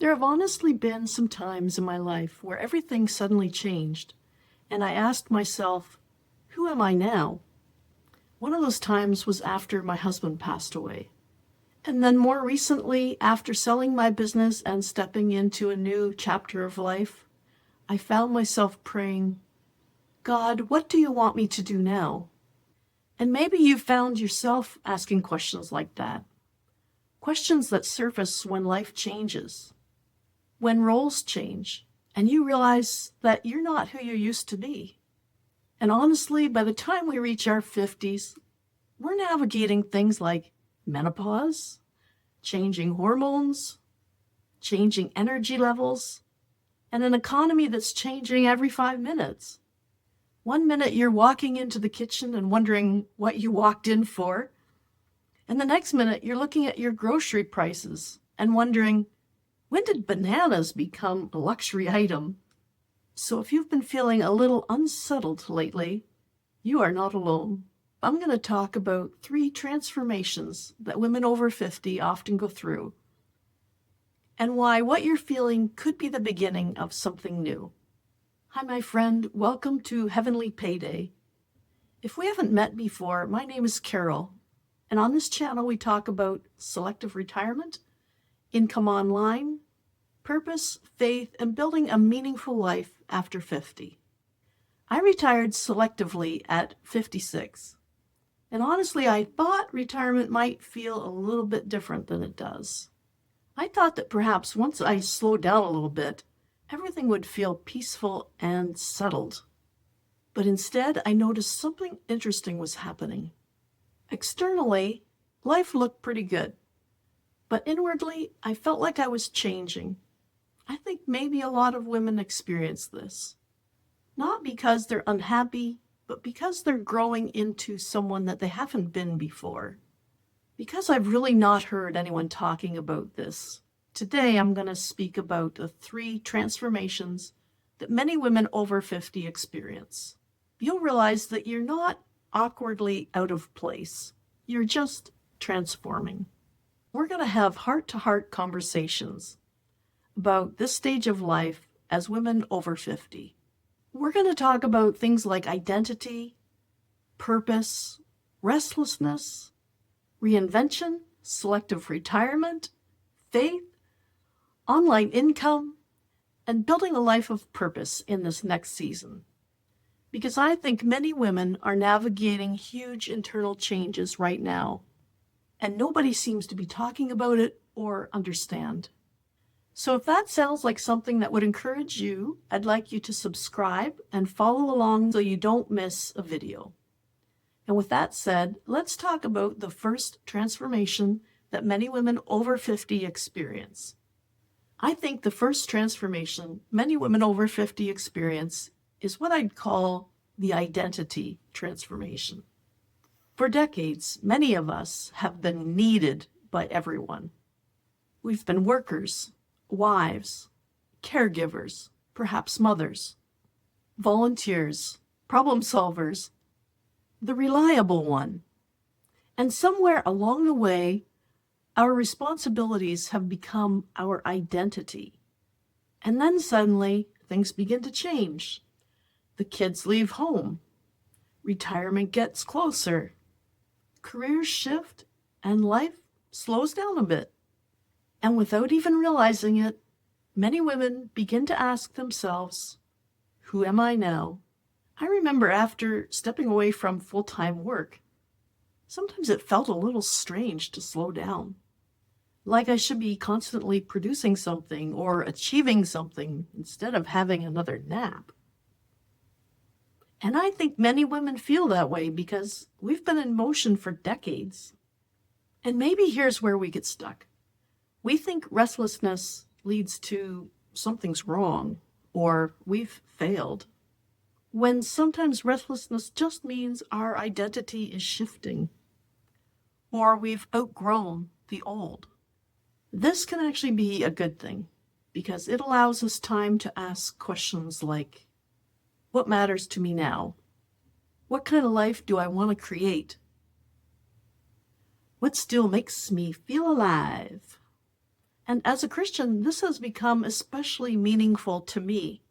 There have honestly been some times in my life where everything suddenly changed, and I asked myself, who am I now? One of those times was after my husband passed away. And then more recently, after selling my business and stepping into a new chapter of life, I found myself praying, God, what do you want me to do now? And maybe you've found yourself asking questions like that. Questions that surface when life changes, when roles change, and you realize that you're not who you used to be. And honestly, by the time we reach our 50s, we're navigating things like menopause, changing hormones, changing energy levels, and an economy that's changing every 5 minutes. One minute you're walking into the kitchen and wondering what you walked in for, and the next minute you're looking at your grocery prices and wondering, when did bananas become a luxury item? So if you've been feeling a little unsettled lately, you are not alone. I'm going to talk about 3 transformations that women over 50 often go through, and why what you're feeling could be the beginning of something new. Hi, my friend. Welcome to Heavenly Payday. If we haven't met before, my name is Carol, and on this channel we talk about selective retirement, income online, purpose, faith, and building a meaningful life after 50. I retired selectively at 56. And honestly, I thought retirement might feel a little bit different than it does. I thought that perhaps once I slowed down a little bit, everything would feel peaceful and settled. But instead, I noticed something interesting was happening. Externally, life looked pretty good. But inwardly, I felt like I was changing. I think maybe a lot of women experience this. Not because they're unhappy, but because they're growing into someone that they haven't been before. Because I've really not heard anyone talking about this, today I'm going to speak about the 3 transformations that many women over 50 experience. You'll realize that you're not awkwardly out of place. You're just transforming. We're going to have heart-to-heart conversations about this stage of life as women over 50. We're going to talk about things like identity, purpose, restlessness, reinvention, selective retirement, faith, online income, and building a life of purpose in this next season. Because I think many women are navigating huge internal changes right now, and nobody seems to be talking about it or understand. So if that sounds like something that would encourage you, I'd like you to subscribe and follow along so you don't miss a video. And with that said, let's talk about the first transformation that many women over 50 experience. I think the first transformation many women over 50 experience is what I'd call the identity transformation. For decades, many of us have been needed by everyone. We've been workers, wives, caregivers, perhaps mothers, volunteers, problem solvers, the reliable one. And somewhere along the way, our responsibilities have become our identity. And then suddenly, things begin to change. The kids leave home. Retirement gets closer. Careers shift, and life slows down a bit. And without even realizing it, many women begin to ask themselves, who am I now? I remember after stepping away from full-time work, sometimes it felt a little strange to slow down. Like I should be constantly producing something or achieving something instead of having another nap. And I think many women feel that way because we've been in motion for decades. And maybe here's where we get stuck. We think restlessness leads to something's wrong or we've failed, when sometimes restlessness just means our identity is shifting or we've outgrown the old. This can actually be a good thing because it allows us time to ask questions like, what matters to me now? What kind of life do I want to create? What still makes me feel alive? And as a Christian, this has become especially meaningful to me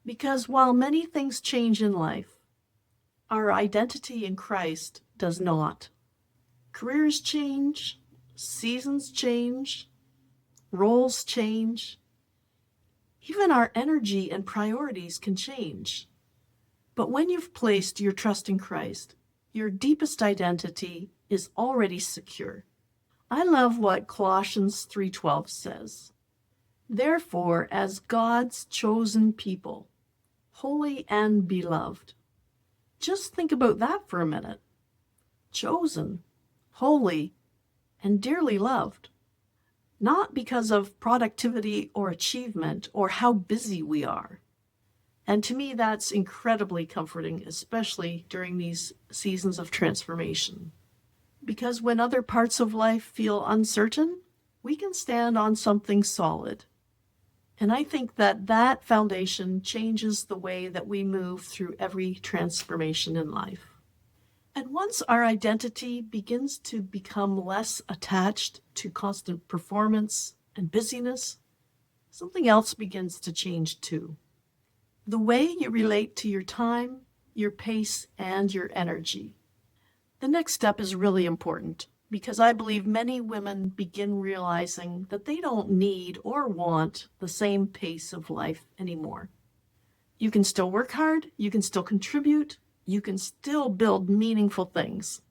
because while many things change in life, our identity in Christ does not. Careers change, seasons change, roles change. Even our energy and priorities can change. But when you've placed your trust in Christ, your deepest identity is already secure. I love what Colossians 3:12 says. Therefore, as God's chosen people, holy and beloved. Just think about that for a minute. Chosen, holy, and dearly loved. Not because of productivity or achievement or how busy we are. And to me, that's incredibly comforting, especially during these seasons of transformation. Because when other parts of life feel uncertain, we can stand on something solid. And I think that that foundation changes the way that we move through every transformation in life. And once our identity begins to become less attached to constant performance and busyness, something else begins to change too. The way you relate to your time, your pace, and your energy. The next step is really important because I believe many women begin realizing that they don't need or want the same pace of life anymore. You can still work hard, you can still contribute, you can still build meaningful things,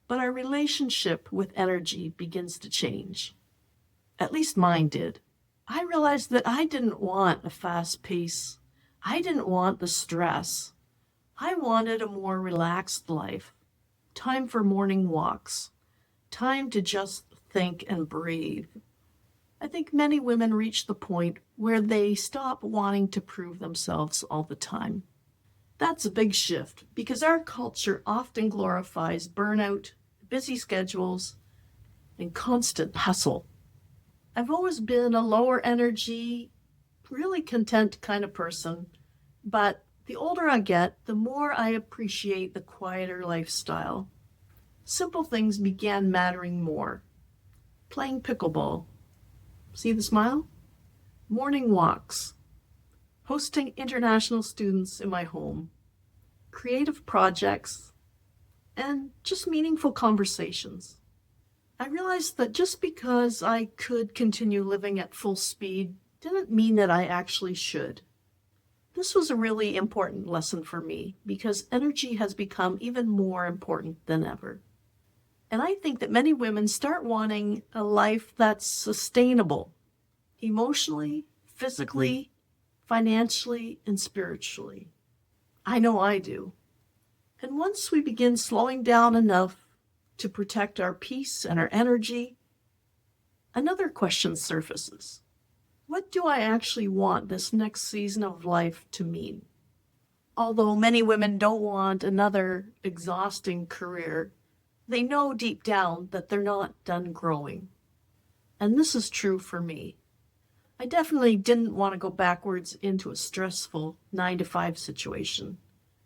but our relationship with energy begins to change. At least mine did. I realized that I didn't want a fast pace. I didn't want the stress. I wanted a more relaxed life. Time for morning walks. Time to just think and breathe. I think many women reach the point where they stop wanting to prove themselves all the time. That's a big shift because our culture often glorifies burnout, busy schedules, and constant hustle. I've always been a lower energy, really content kind of person, but the older I get, the more I appreciate the quieter lifestyle. Simple things began mattering more. Playing pickleball. See the smile? Morning walks. Hosting international students in my home. Creative projects. And just meaningful conversations. I realized that just because I could continue living at full speed didn't mean that I actually should. This was a really important lesson for me because energy has become even more important than ever. And I think that many women start wanting a life that's sustainable, emotionally, physically, financially, and spiritually. I know I do. And once we begin slowing down enough to protect our peace and our energy, another question surfaces. What do I actually want this next season of life to mean? Although many women don't want another exhausting career, they know deep down that they're not done growing. And this is true for me. I definitely didn't want to go backwards into a stressful 9-to-5 situation.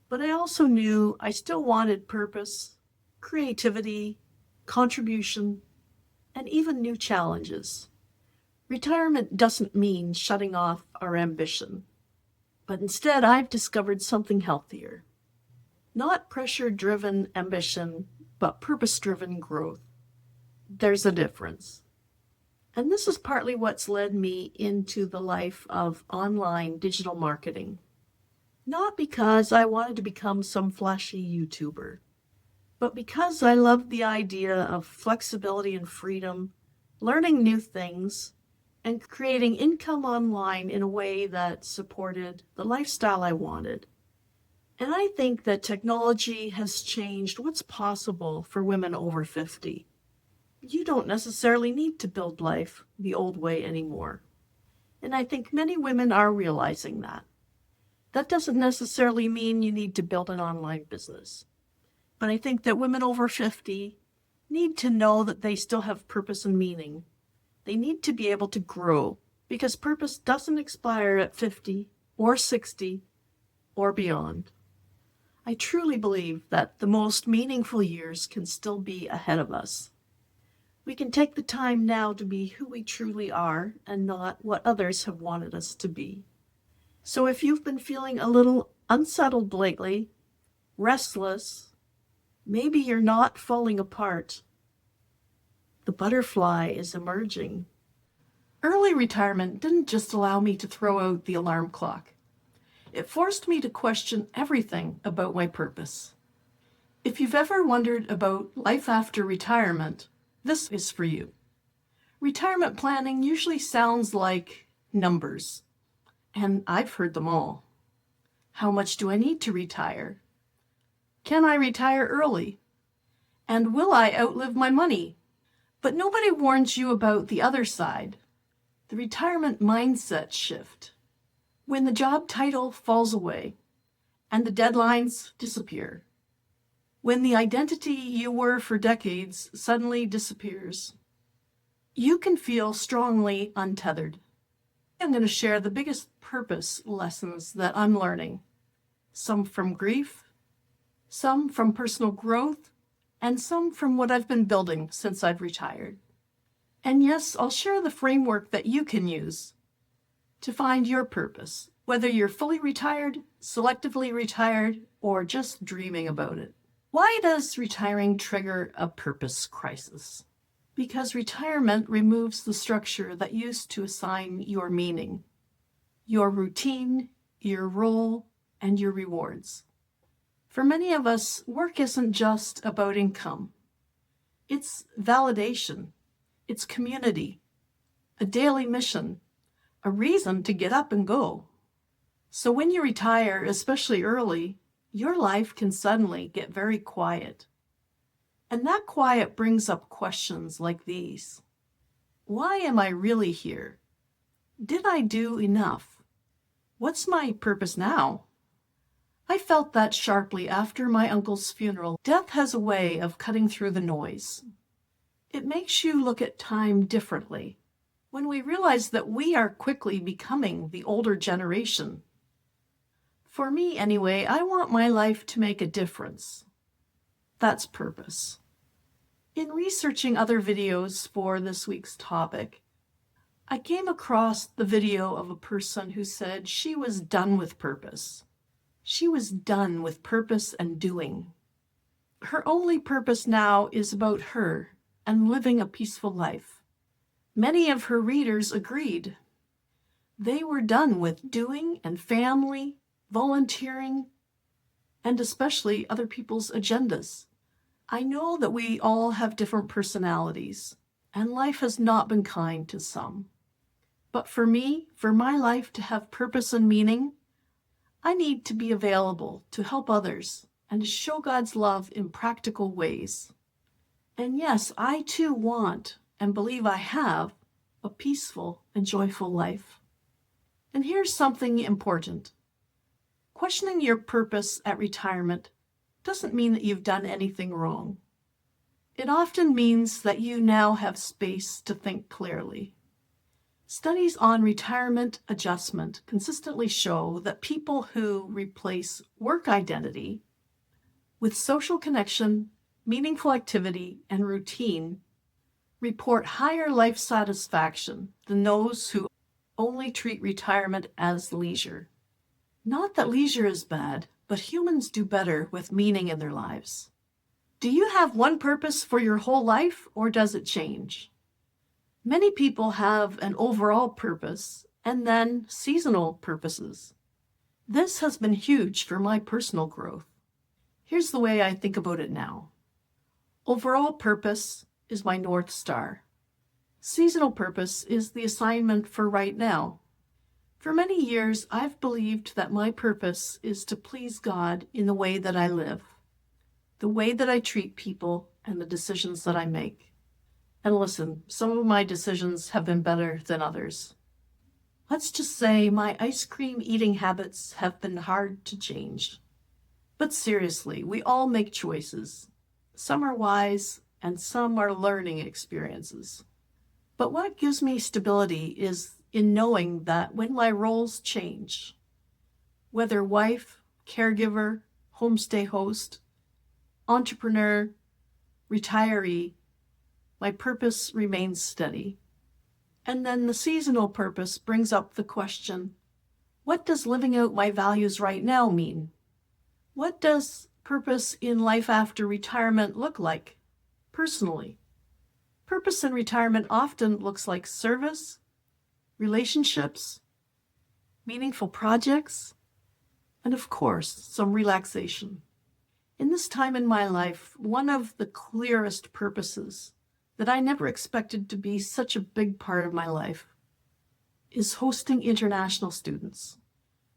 But I also knew I still wanted purpose, creativity, contribution, and even new challenges. Retirement doesn't mean shutting off our ambition, but instead I've discovered something healthier. Not pressure-driven ambition, but purpose-driven growth. There's a difference. And this is partly what's led me into the life of online digital marketing. Not because I wanted to become some flashy YouTuber, but because I loved the idea of flexibility and freedom, learning new things, and creating income online in a way that supported the lifestyle I wanted. And I think that technology has changed what's possible for women over 50. You don't necessarily need to build life the old way anymore. And I think many women are realizing that. That doesn't necessarily mean you need to build an online business. But I think that women over 50 need to know that they still have purpose and meaning. They need to be able to grow because purpose doesn't expire at 50 or 60 or beyond. I truly believe that the most meaningful years can still be ahead of us. We can take the time now to be who we truly are and not what others have wanted us to be. So if you've been feeling a little unsettled lately, restless, maybe you're not falling apart, the butterfly is emerging. Early retirement didn't just allow me to throw out the alarm clock. It forced me to question everything about my purpose. If you've ever wondered about life after retirement, this is for you. Retirement planning usually sounds like numbers, and I've heard them all. How much do I need to retire? Can I retire early? And will I outlive my money? But nobody warns you about the other side, the retirement mindset shift. When the job title falls away and the deadlines disappear. When the identity you were for decades suddenly disappears. You can feel strongly untethered. I'm going to share the biggest purpose lessons that I'm learning. Some from grief, some from personal growth, and some from what I've been building since I've retired. And yes, I'll share the framework that you can use to find your purpose, whether you're fully retired, selectively retired, or just dreaming about it. Why does retiring trigger a purpose crisis? Because retirement removes the structure that used to assign your meaning, your routine, your role, and your rewards. For many of us, work isn't just about income. It's validation, it's community, a daily mission, a reason to get up and go. So when you retire, especially early, your life can suddenly get very quiet. And that quiet brings up questions like these. Why am I really here? Did I do enough? What's my purpose now? I felt that sharply after my uncle's funeral. Death has a way of cutting through the noise. It makes you look at time differently. When we realize that we are quickly becoming the older generation. For me, anyway, I want my life to make a difference. That's purpose. In researching other videos for this week's topic, I came across the video of a person who said she was done with purpose. She was done with purpose and doing. Her only purpose now is about her and living a peaceful life. Many of her readers agreed. They were done with doing and family, volunteering, and especially other people's agendas. I know that we all have different personalities, and life has not been kind to some. But for me, for my life to have purpose and meaning, I need to be available to help others and to show God's love in practical ways. And yes, I too want and believe I have a peaceful and joyful life. And here's something important. Questioning your purpose at retirement doesn't mean that you've done anything wrong. It often means that you now have space to think clearly. Studies on retirement adjustment consistently show that people who replace work identity with social connection, meaningful activity, and routine report higher life satisfaction than those who only treat retirement as leisure. Not that leisure is bad, but humans do better with meaning in their lives. Do you have one purpose for your whole life, or does it change? Many people have an overall purpose and then seasonal purposes. This has been huge for my personal growth. Here's the way I think about it now. Overall purpose is my North Star. Seasonal purpose is the assignment for right now. For many years, I've believed that my purpose is to please God in the way that I live, the way that I treat people, and the decisions that I make. And listen, some of my decisions have been better than others. Let's just say my ice cream eating habits have been hard to change. But seriously, we all make choices. Some are wise and some are learning experiences. But what gives me stability is in knowing that when my roles change, whether wife, caregiver, homestay host, entrepreneur, retiree, my purpose remains steady. And then the seasonal purpose brings up the question, what does living out my values right now mean? What does purpose in life after retirement look like, personally? Purpose in retirement often looks like service, relationships, meaningful projects, and of course, some relaxation. In this time in my life, one of the clearest purposes that I never expected to be such a big part of my life is hosting international students.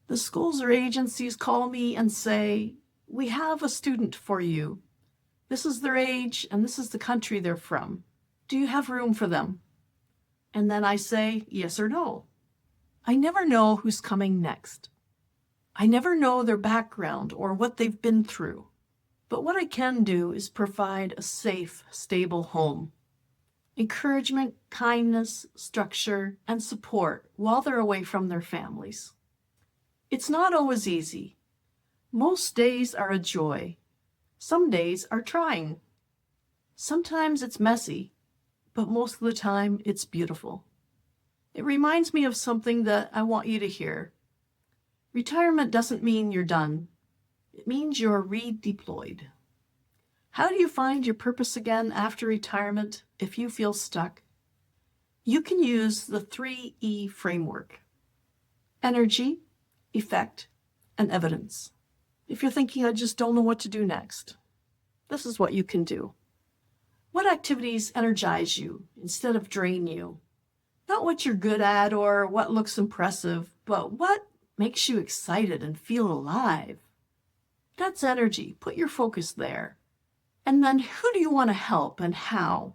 The schools or agencies call me and say, "We have a student for you. This is their age and this is the country they're from. Do you have room for them?" And then I say yes or no. I never know who's coming next. I never know their background or what they've been through. But what I can do is provide a safe, stable home. Encouragement, kindness, structure, and support while they're away from their families. It's not always easy. Most days are a joy. Some days are trying. Sometimes it's messy, but most of the time it's beautiful. It reminds me of something that I want you to hear. Retirement doesn't mean you're done. It means you're redeployed. How do you find your purpose again after retirement if you feel stuck? You can use the 3E framework: energy, effect, and evidence. If you're thinking, "I just don't know what to do next," this is what you can do. What activities energize you instead of drain you? Not what you're good at or what looks impressive, but what makes you excited and feel alive. That's energy. Put your focus there. And then who do you want to help and how?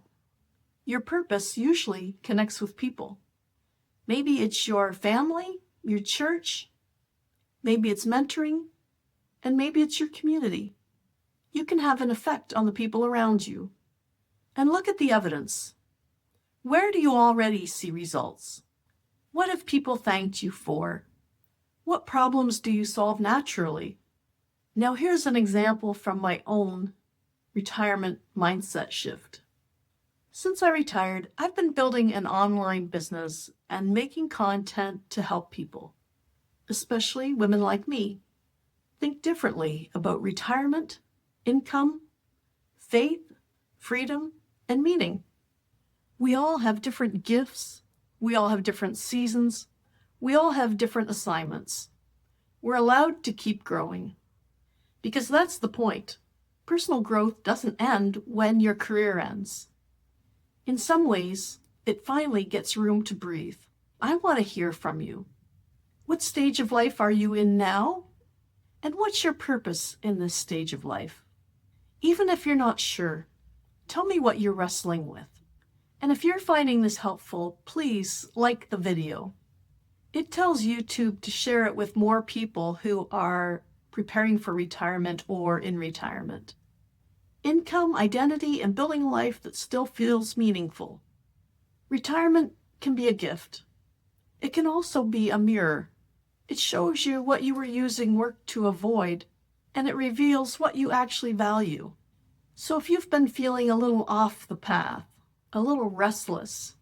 Your purpose usually connects with people. Maybe it's your family, your church, maybe it's mentoring, and maybe it's your community. You can have an effect on the people around you. And look at the evidence. Where do you already see results? What have people thanked you for? What problems do you solve naturally? Now here's an example from my own retirement mindset shift. Since I retired, I've been building an online business and making content to help people, especially women like me, think differently about retirement, income, faith, freedom, and meaning. We all have different gifts. We all have different seasons. We all have different assignments. We're allowed to keep growing, because that's the point. Personal growth doesn't end when your career ends. In some ways, it finally gets room to breathe. I want to hear from you. What stage of life are you in now? And what's your purpose in this stage of life? Even if you're not sure, tell me what you're wrestling with. And if you're finding this helpful, please like the video. It tells YouTube to share it with more people who are preparing for retirement or in retirement. Income, identity, and building a life that still feels meaningful. Retirement can be a gift. It can also be a mirror. It shows you what you were using work to avoid, and it reveals what you actually value. So if you've been feeling a little off the path, a little restless,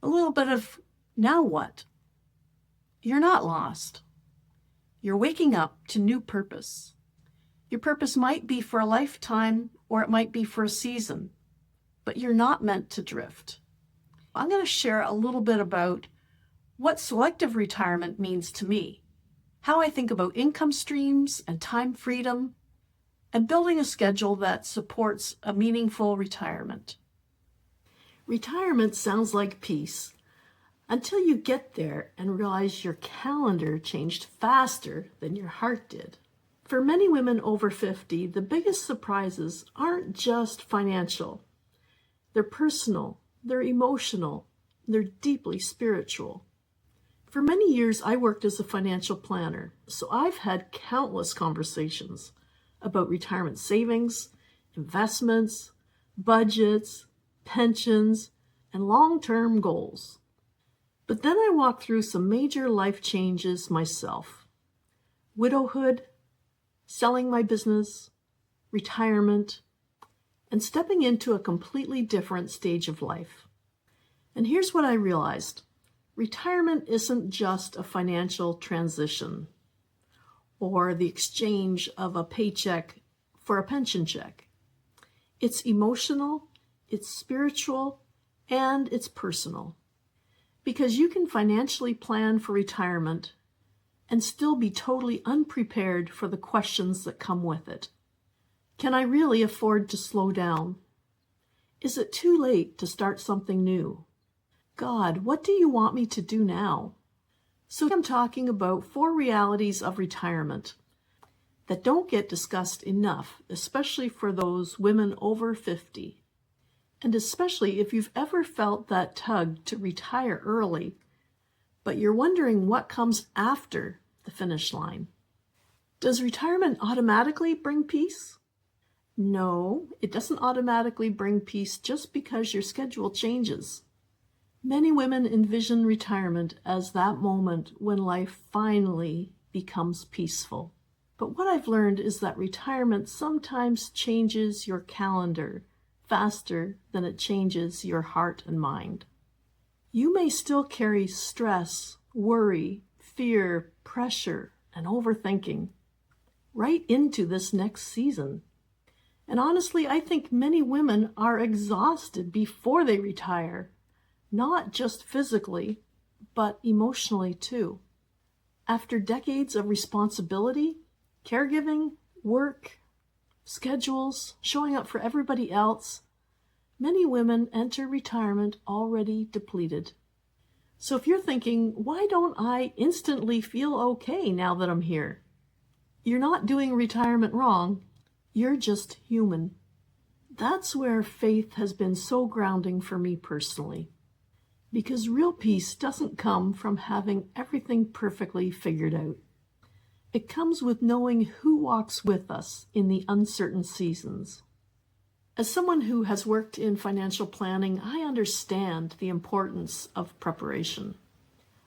a little bit of now what? You're not lost. You're waking up to new purpose. Your purpose might be for a lifetime or it might be for a season, but you're not meant to drift. I'm going to share a little bit about what selective retirement means to me, how I think about income streams and time freedom, and building a schedule that supports a meaningful retirement. Retirement sounds like peace until you get there and realize your calendar changed faster than your heart did. For many women over 50, the biggest surprises aren't just financial. They're personal, they're emotional, they're deeply spiritual. For many years, I worked as a financial planner, so I've had countless conversations about retirement savings, investments, budgets, pensions, and long-term goals. But then I walked through some major life changes myself. Widowhood, selling my business, retirement, and stepping into a completely different stage of life. And here's what I realized. Retirement isn't just a financial transition or the exchange of a paycheck for a pension check. It's emotional, it's spiritual, and it's personal. Because you can financially plan for retirement and still be totally unprepared for the questions that come with it. Can I really afford to slow down? Is it too late to start something new? God, what do you want me to do now? So I'm talking about 4 realities of retirement that don't get discussed enough, especially for those women over 50. And especially if you've ever felt that tug to retire early, but you're wondering what comes after the finish line. Does retirement automatically bring peace? No, it doesn't automatically bring peace just because your schedule changes. Many women envision retirement as that moment when life finally becomes peaceful. But what I've learned is that retirement sometimes changes your calendar faster than it changes your heart and mind. You may still carry stress, worry, fear, pressure, and overthinking right into this next season. And honestly, I think many women are exhausted before they retire, not just physically, but emotionally too. After decades of responsibility, caregiving, work, schedules, showing up for everybody else, many women enter retirement already depleted. So if you're thinking, why don't I instantly feel okay now that I'm here? You're not doing retirement wrong. You're just human. That's where faith has been so grounding for me personally. Because real peace doesn't come from having everything perfectly figured out. It comes with knowing who walks with us in the uncertain seasons. As someone who has worked in financial planning, I understand the importance of preparation.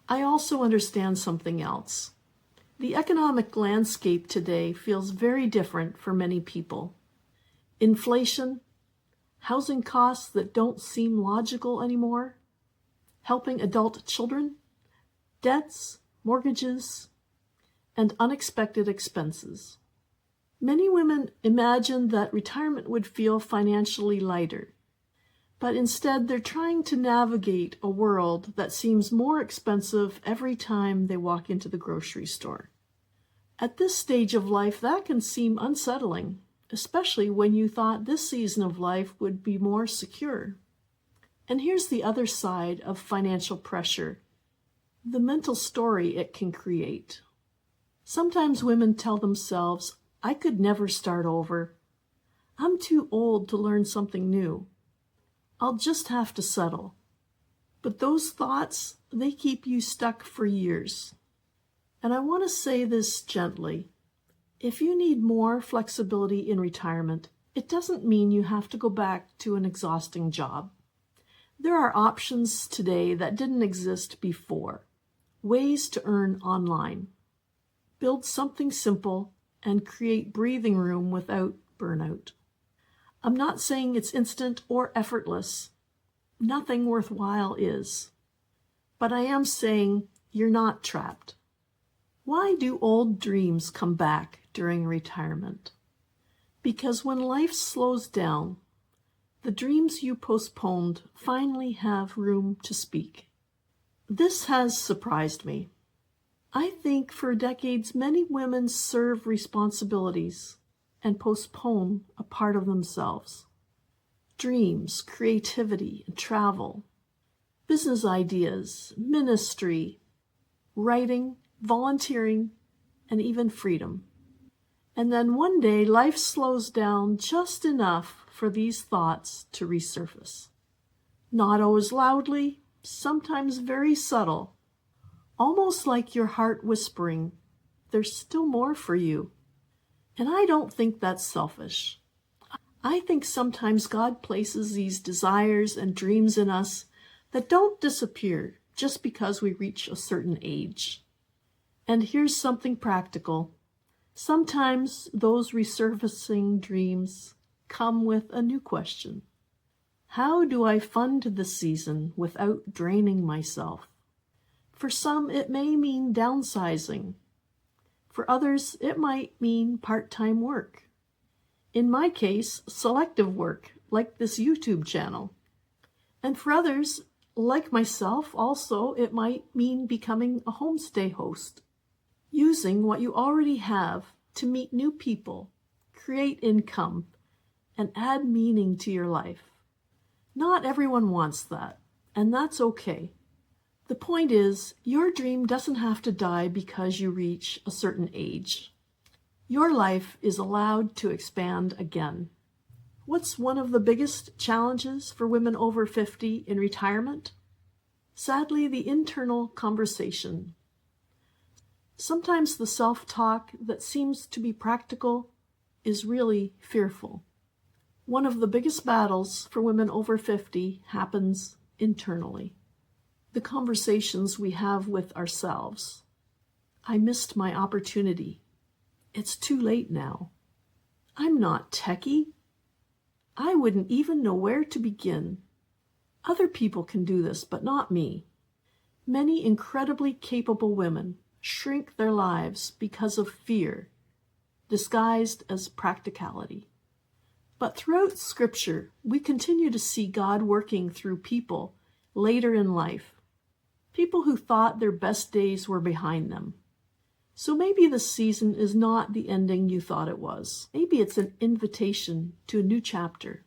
I also understand something else. The economic landscape today feels very different for many people. Inflation, housing costs that don't seem logical anymore, helping adult children, debts, mortgages, and unexpected expenses. Many women imagine that retirement would feel financially lighter, but instead they're trying to navigate a world that seems more expensive every time they walk into the grocery store. At this stage of life, that can seem unsettling, especially when you thought this season of life would be more secure. And here's the other side of financial pressure, the mental story it can create. Sometimes women tell themselves, I could never start over. I'm too old to learn something new. I'll just have to settle. But those thoughts, they keep you stuck for years. And I want to say this gently. If you need more flexibility in retirement, it doesn't mean you have to go back to an exhausting job. There are options today that didn't exist before. Ways to earn online. Build something simple and create breathing room without burnout. I'm not saying it's instant or effortless. Nothing worthwhile is. But I am saying you're not trapped. Why do old dreams come back during retirement? Because when life slows down, the dreams you postponed finally have room to speak. This has surprised me. I think for decades many women serve responsibilities and postpone a part of themselves. Dreams, creativity, and travel, business ideas, ministry, writing, volunteering, and even freedom. And then one day life slows down just enough for these thoughts to resurface. Not always loudly, sometimes very subtle. Almost like your heart whispering, there's still more for you. And I don't think that's selfish. I think sometimes God places these desires and dreams in us that don't disappear just because we reach a certain age. And here's something practical. Sometimes those resurfacing dreams come with a new question. How do I fund the season without draining myself? For some, it may mean downsizing. For others, it might mean part-time work. In my case, selective work, like this YouTube channel. And for others, like myself also, it might mean becoming a homestay host, using what you already have to meet new people, create income, and add meaning to your life. Not everyone wants that, and that's okay. The point is, your dream doesn't have to die because you reach a certain age. Your life is allowed to expand again. What's one of the biggest challenges for women over 50 in retirement? Sadly, the internal conversation. Sometimes the self-talk that seems to be practical is really fearful. One of the biggest battles for women over 50 happens internally. The conversations we have with ourselves. I missed my opportunity. It's too late now. I'm not techie. I wouldn't even know where to begin. Other people can do this, but not me. Many incredibly capable women shrink their lives because of fear, disguised as practicality. But throughout Scripture, we continue to see God working through people later in life, people who thought their best days were behind them. So maybe the season is not the ending you thought it was. Maybe it's an invitation to a new chapter.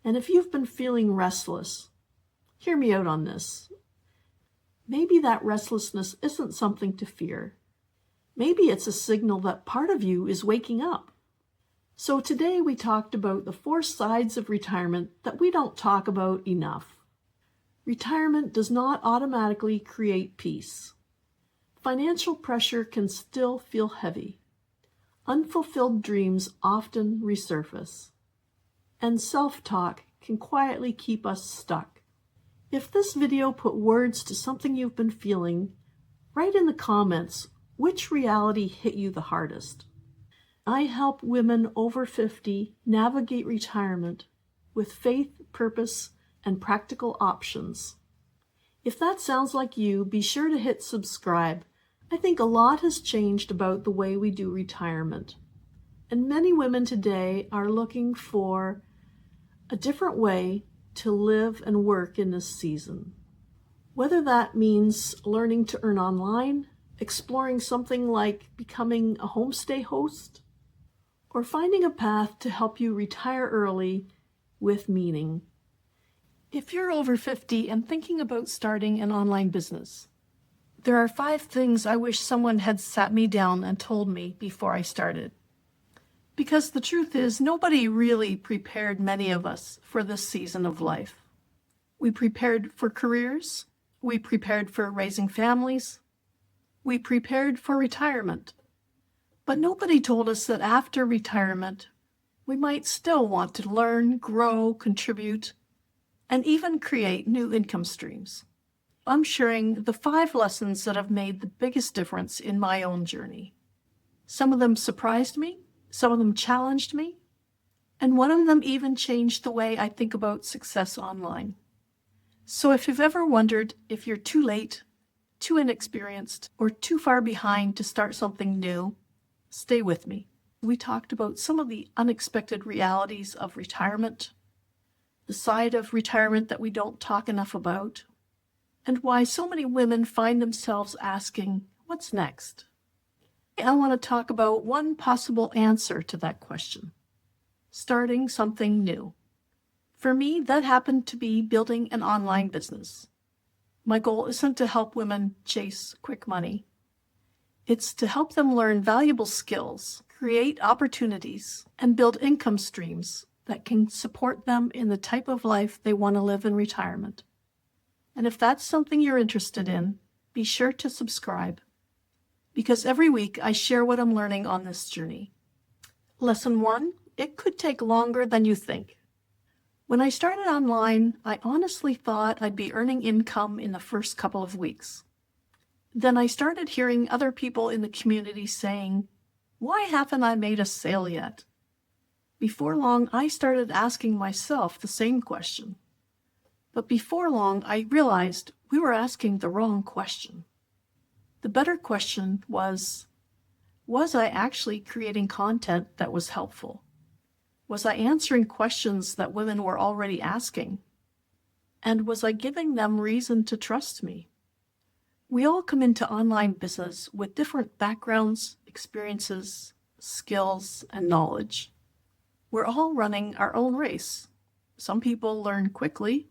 And if you've been feeling restless, hear me out on this. Maybe that restlessness isn't something to fear. Maybe it's a signal that part of you is waking up. So today we talked about the 4 sides of retirement that we don't talk about enough. Retirement does not automatically create peace. Financial pressure can still feel heavy. Unfulfilled dreams often resurface. And self-talk can quietly keep us stuck. If this video put words to something you've been feeling, write in the comments which reality hit you the hardest. I help women over 50 navigate retirement with faith, purpose, and practical options. If that sounds like you, be sure to hit subscribe. I think a lot has changed about the way we do retirement. And many women today are looking for a different way to live and work in this season. Whether that means learning to earn online, exploring something like becoming a homestay host, or finding a path to help you retire early with meaning. If you're over 50 and thinking about starting an online business, there are 5 things I wish someone had sat me down and told me before I started. Because the truth is, nobody really prepared many of us for this season of life. We prepared for careers, we prepared for raising families, we prepared for retirement. But nobody told us that after retirement, we might still want to learn, grow, contribute, and even create new income streams. I'm sharing the 5 lessons that have made the biggest difference in my own journey. Some of them surprised me, some of them challenged me, and one of them even changed the way I think about success online. So if you've ever wondered if you're too late, too inexperienced, or too far behind to start something new, stay with me. We talked about some of the unexpected realities of retirement, the side of retirement that we don't talk enough about, and why so many women find themselves asking, what's next? I want to talk about one possible answer to that question: starting something new. For me, that happened to be building an online business. My goal isn't to help women chase quick money. It's to help them learn valuable skills, create opportunities, and build income streams that can support them in the type of life they want to live in retirement. And if that's something you're interested in, be sure to subscribe, because every week I share what I'm learning on this journey. Lesson 1, it could take longer than you think. When I started online, I honestly thought I'd be earning income in the first couple of weeks. Then I started hearing other people in the community saying, "Why haven't I made a sale yet?" Before long, I started asking myself the same question. But before long, I realized we were asking the wrong question. The better question was I actually creating content that was helpful? Was I answering questions that women were already asking? And was I giving them reason to trust me? We all come into online business with different backgrounds, experiences, skills, and knowledge. We're all running our own race. Some people learn quickly,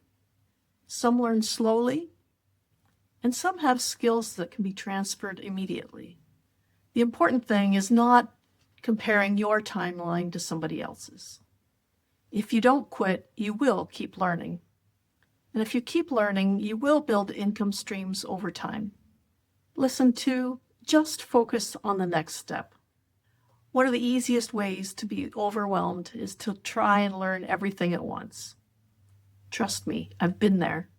some learn slowly, and some have skills that can be transferred immediately. The important thing is not comparing your timeline to somebody else's. If you don't quit, you will keep learning. And if you keep learning, you will build income streams over time. Listen to, just focus on the next step. One of the easiest ways to be overwhelmed is to try and learn everything at once. Trust me, I've been there.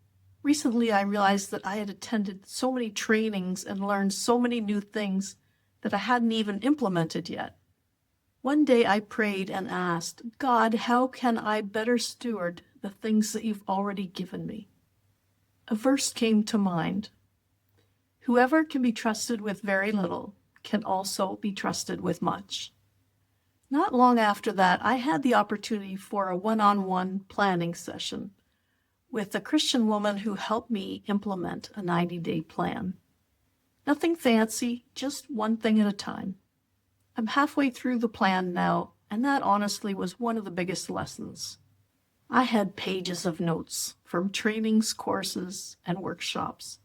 Recently, I realized that I had attended so many trainings and learned so many new things that I hadn't even implemented yet. One day I prayed and asked, God, how can I better steward the things that you've already given me? A verse came to mind. Whoever can be trusted with very little can also be trusted with much. Not long after that, I had the opportunity for a one-on-one planning session with a Christian woman who helped me implement a 90-day plan. Nothing fancy, just one thing at a time. I'm halfway through the plan now, and that honestly was one of the biggest lessons. I had pages of notes from trainings, courses, and workshops.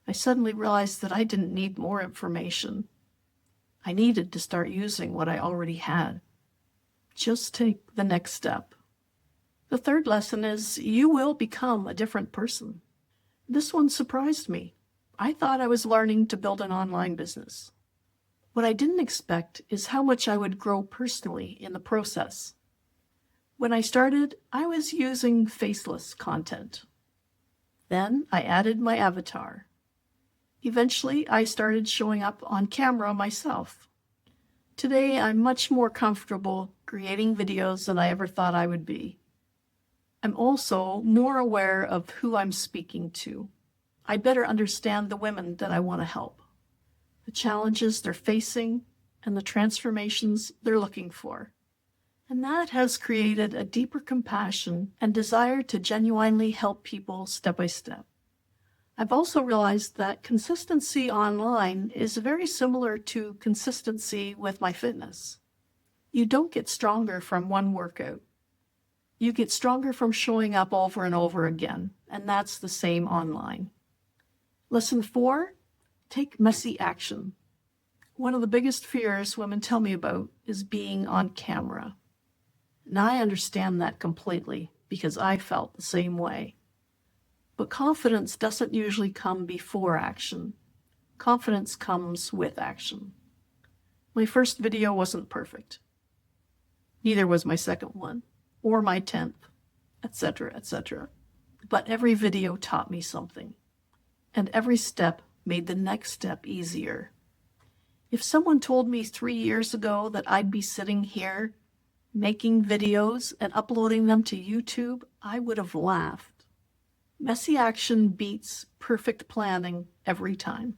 I suddenly realized that I didn't need more information. I needed to start using what I already had. Just take the next step. The third lesson is you will become a different person. This one surprised me. I thought I was learning to build an online business. What I didn't expect is how much I would grow personally in the process. When I started, I was using faceless content. Then I added my avatar. Eventually, I started showing up on camera myself. Today, I'm much more comfortable creating videos than I ever thought I would be. I'm also more aware of who I'm speaking to. I better understand the women that I want to help, the challenges they're facing, and the transformations they're looking for. And that has created a deeper compassion and desire to genuinely help people step by step. I've also realized that consistency online is very similar to consistency with my fitness. You don't get stronger from one workout. You get stronger from showing up over and over again, and that's the same online. Lesson 4, take messy action. One of the biggest fears women tell me about is being on camera. And I understand that completely because I felt the same way. But confidence doesn't usually come before action. Confidence comes with action. My first video wasn't perfect. Neither was my second one, or my 10th, etc., etc. But every video taught me something, and every step made the next step easier. If someone told me 3 years ago that I'd be sitting here making videos and uploading them to YouTube, I would have laughed. Messy action beats perfect planning every time.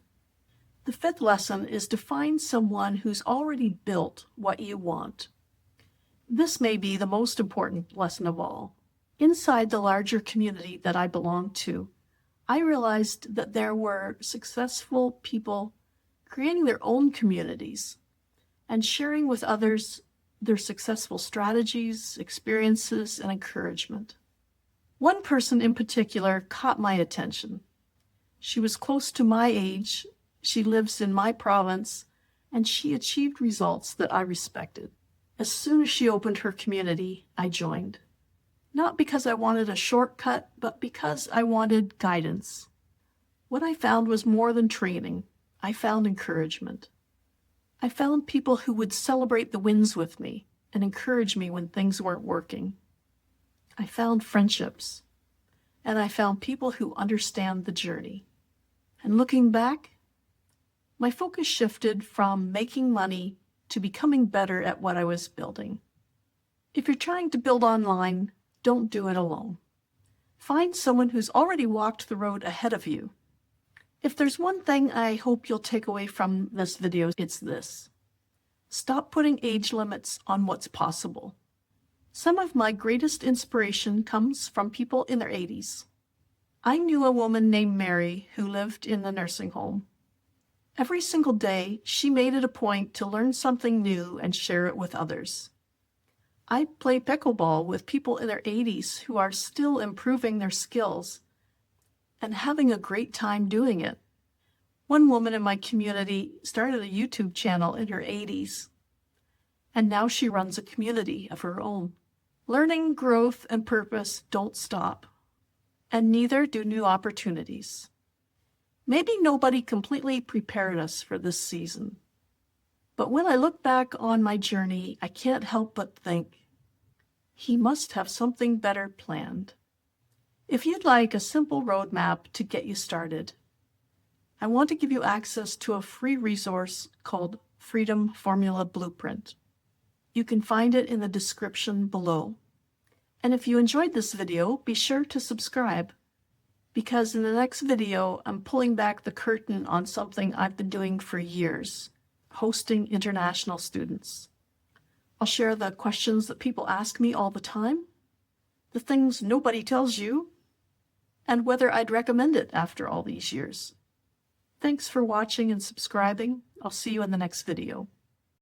The 5th lesson is to find someone who's already built what you want. This may be the most important lesson of all. Inside the larger community that I belong to, I realized that there were successful people creating their own communities and sharing with others their successful strategies, experiences, and encouragement. One person in particular caught my attention. She was close to my age, she lives in my province, and she achieved results that I respected. As soon as she opened her community, I joined. Not because I wanted a shortcut, but because I wanted guidance. What I found was more than training. I found encouragement. I found people who would celebrate the wins with me and encourage me when things weren't working. I found friendships, and I found people who understand the journey. And looking back, my focus shifted from making money to becoming better at what I was building. If you're trying to build online, don't do it alone. Find someone who's already walked the road ahead of you. If there's one thing I hope you'll take away from this video, it's this. Stop putting age limits on what's possible. Some of my greatest inspiration comes from people in their 80s. I knew a woman named Mary who lived in the nursing home. Every single day, she made it a point to learn something new and share it with others. I play pickleball with people in their 80s who are still improving their skills and having a great time doing it. One woman in my community started a YouTube channel in her 80s, and now she runs a community of her own. Learning, growth, and purpose don't stop, and neither do new opportunities. Maybe nobody completely prepared us for this season, but when I look back on my journey, I can't help but think, he must have something better planned. If you'd like a simple roadmap to get you started, I want to give you access to a free resource called Freedom Formula Blueprint. You can find it in the description below. And if you enjoyed this video, be sure to subscribe, because in the next video, I'm pulling back the curtain on something I've been doing for years, hosting international students. I'll share the questions that people ask me all the time, the things nobody tells you, and whether I'd recommend it after all these years. Thanks for watching and subscribing. I'll see you in the next video.